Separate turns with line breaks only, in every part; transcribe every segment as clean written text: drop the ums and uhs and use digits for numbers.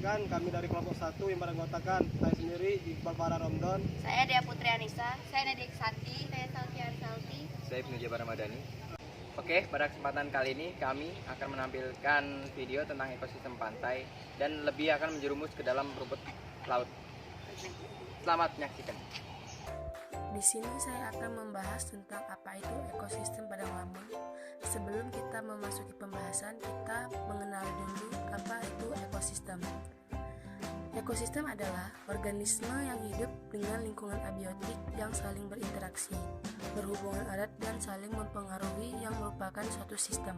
Perkenalkan, kami dari kelompok 1 yang beranggotakan saya sendiri Iqbal Farah Romdon.
Saya Dea Putri Anissa.
Saya Nadia Santi. Saya Salvi Arsalti.
Saya Ibnu Jabar Ramadhani. Oke, pada kesempatan kali ini kami akan menampilkan video tentang ekosistem pantai dan lebih akan menjerumus ke dalam rumput laut. Selamat menyaksikan.
Di sini saya akan membahas tentang apa itu ekosistem padang lamun. Sebelum kita memasuki pembahasan, kita mengenali dulu apa itu ekosistem. Ekosistem adalah organisme yang hidup dengan lingkungan abiotik yang saling berinteraksi, berhubungan erat dan saling mempengaruhi yang merupakan suatu sistem.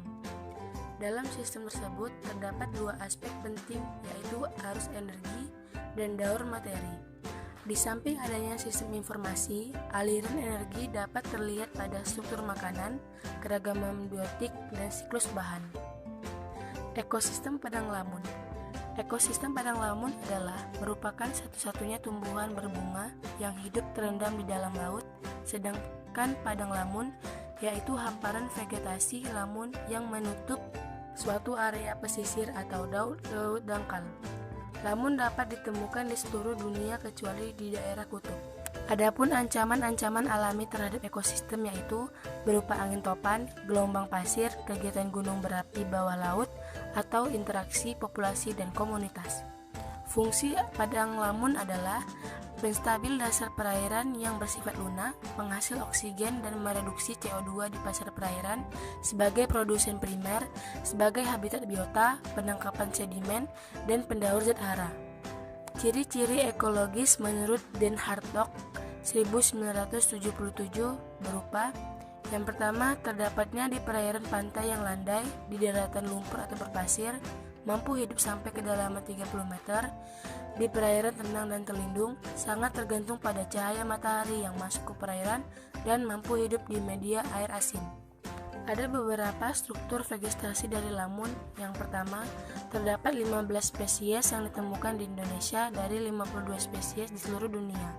Dalam sistem tersebut terdapat dua aspek penting, yaitu arus energi dan daur materi. Di samping adanya sistem informasi, aliran energi dapat terlihat pada struktur makanan, keragaman biotik, dan siklus bahan. Ekosistem padang lamun. Ekosistem padang lamun adalah merupakan satu-satunya tumbuhan berbunga yang hidup terendam di dalam laut, sedangkan padang lamun yaitu hamparan vegetasi lamun yang menutup suatu area pesisir atau laut dangkal. Lamun dapat ditemukan di seluruh dunia kecuali di daerah kutub. Adapun ancaman-ancaman alami terhadap ekosistem yaitu berupa angin topan, gelombang pasir, kegiatan gunung berapi bawah laut, atau interaksi populasi dan komunitas. Fungsi padang lamun adalah penstabil dasar perairan yang bersifat lunak, penghasil oksigen dan mereduksi CO2 di pasar perairan, sebagai produsen primer, sebagai habitat biota, penangkapan sedimen, dan pendaur zat hara. Ciri-ciri ekologis menurut Den Hartog 1977 berupa: yang pertama, terdapatnya di perairan pantai yang landai, di daratan lumpur atau berpasir, mampu hidup sampai kedalaman 30 meter, di perairan tenang dan terlindung, sangat tergantung pada cahaya matahari yang masuk ke perairan, dan mampu hidup di media air asin. Ada beberapa struktur vegetasi dari lamun. Yang pertama, terdapat 15 spesies yang ditemukan di Indonesia dari 52 spesies di seluruh dunia,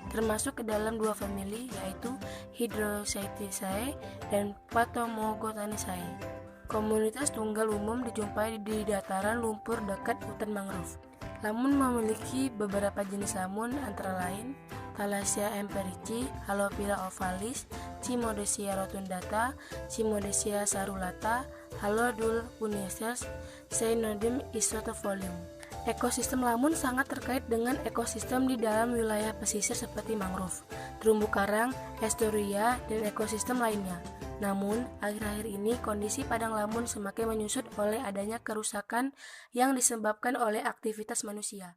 termasuk ke dalam dua famili, yaitu Hydrochaetidaceae dan Phatomogotanidaceae. Komunitas tunggal umum dijumpai di dataran lumpur dekat hutan mangrove. Lamun memiliki beberapa jenis lamun, antara lain Thalassia empirici, Halophila ovalis, Cimodesia rotundata, Cimodesia sarulata, Halodul puniceus, Cynodem isotofolium. Ekosistem lamun sangat terkait dengan ekosistem di dalam wilayah pesisir seperti mangrove, terumbu karang, estuaria, dan ekosistem lainnya. Namun, akhir-akhir ini kondisi padang lamun semakin menyusut oleh adanya kerusakan yang disebabkan oleh aktivitas manusia.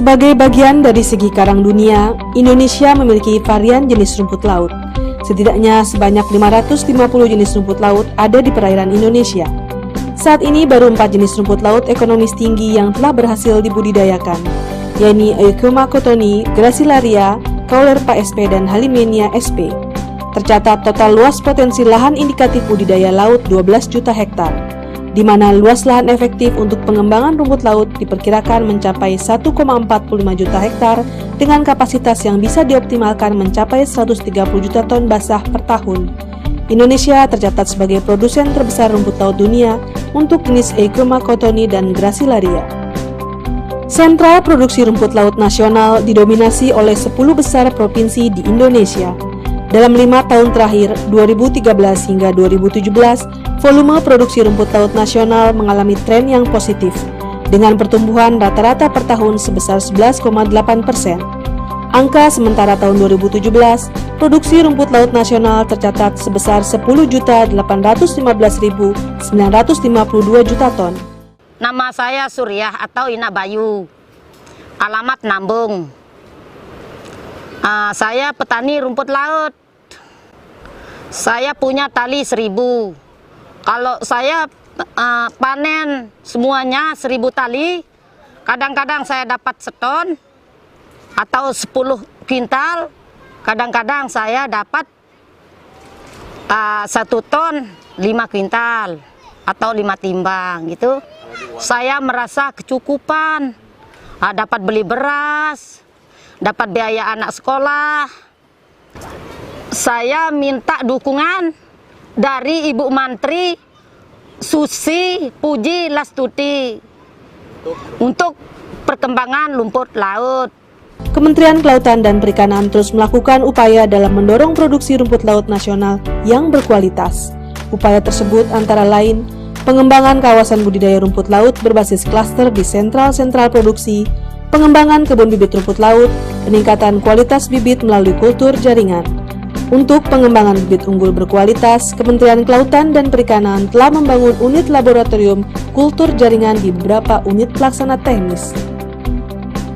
Sebagai bagian dari segi karang dunia, Indonesia memiliki varian jenis rumput laut. Setidaknya sebanyak 550 jenis rumput laut ada di perairan Indonesia. Saat ini baru 4 jenis rumput laut ekonomis tinggi yang telah berhasil dibudidayakan. yakni Eucheuma cottoni, Gracilaria, Caulerpa sp, dan Halimenia sp. Tercatat total luas potensi lahan indikatif budidaya laut 12 juta hektar, di mana luas lahan efektif untuk pengembangan rumput laut diperkirakan mencapai 1,45 juta hektar dengan kapasitas yang bisa dioptimalkan mencapai 130 juta ton basah per tahun. Indonesia tercatat sebagai produsen terbesar rumput laut dunia untuk jenis Eucheuma cottoni dan Gracilaria. Sentra produksi rumput laut nasional didominasi oleh 10 besar provinsi di Indonesia. Dalam 5 tahun terakhir, 2013 hingga 2017, volume produksi rumput laut nasional mengalami tren yang positif, dengan pertumbuhan rata-rata per tahun sebesar 11,8%. Angka sementara tahun 2017, produksi rumput laut nasional tercatat sebesar 10.815.952 juta ton.
Nama saya Suryah atau Ina Bayu, alamat Nambung. Saya petani rumput laut. Saya punya tali 1000. Kalau saya panen semuanya 1000 tali, kadang-kadang saya dapat seton atau 10 kintal, kadang-kadang saya dapat 1 ton 5 kintal atau 5 timbang gitu. Saya merasa kecukupan, dapat beli beras, dapat biaya anak sekolah. Saya minta dukungan dari Ibu Mantri Susi Puji Lastuti untuk perkembangan rumput laut.
Kementerian Kelautan dan Perikanan terus melakukan upaya dalam mendorong produksi rumput laut nasional yang berkualitas. Upaya tersebut antara lain pengembangan kawasan budidaya rumput laut berbasis klaster di sentral-sentral produksi, pengembangan kebun bibit rumput laut, peningkatan kualitas bibit melalui kultur jaringan. Untuk pengembangan bibit unggul berkualitas, Kementerian Kelautan dan Perikanan telah membangun unit laboratorium kultur jaringan di beberapa unit pelaksana teknis.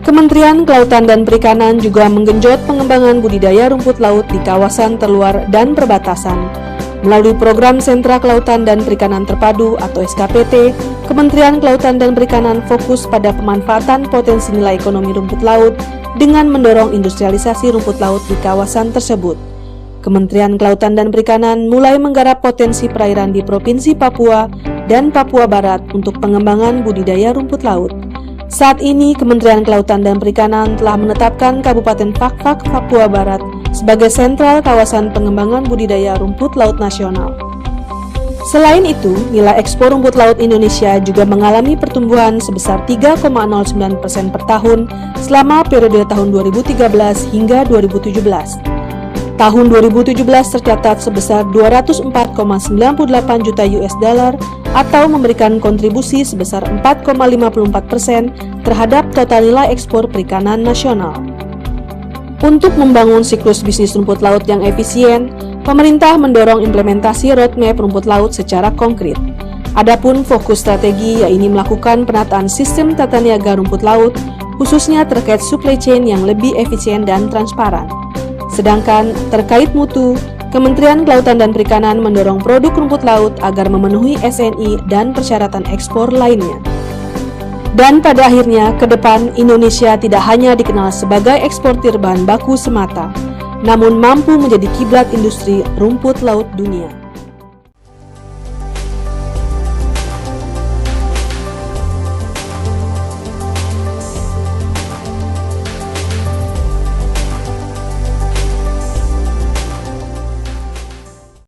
Kementerian Kelautan dan Perikanan juga menggenjot pengembangan budidaya rumput laut di kawasan terluar dan perbatasan. Melalui program Sentra Kelautan dan Perikanan Terpadu atau SKPT, Kementerian Kelautan dan Perikanan fokus pada pemanfaatan potensi nilai ekonomi rumput laut dengan mendorong industrialisasi rumput laut di kawasan tersebut. Kementerian Kelautan dan Perikanan mulai menggarap potensi perairan di Provinsi Papua dan Papua Barat untuk pengembangan budidaya rumput laut. Saat ini, Kementerian Kelautan dan Perikanan telah menetapkan Kabupaten Fakfak, Papua Barat sebagai sentral kawasan pengembangan budidaya rumput laut nasional. Selain itu, nilai ekspor rumput laut Indonesia juga mengalami pertumbuhan sebesar 3,09% per tahun selama periode tahun 2013 hingga 2017. Tahun 2017 tercatat sebesar 204,98 juta US$ atau memberikan kontribusi sebesar 4,54% terhadap total nilai ekspor perikanan nasional. Untuk membangun siklus bisnis rumput laut yang efisien, pemerintah mendorong implementasi roadmap rumput laut secara konkret. Adapun fokus strategi yaitu melakukan penataan sistem tata niaga rumput laut, khususnya terkait supply chain yang lebih efisien dan transparan. Sedangkan terkait mutu, Kementerian Kelautan dan Perikanan mendorong produk rumput laut agar memenuhi SNI dan persyaratan ekspor lainnya. Dan pada akhirnya, ke depan Indonesia tidak hanya dikenal sebagai eksportir bahan baku semata, namun mampu menjadi kiblat industri rumput laut dunia.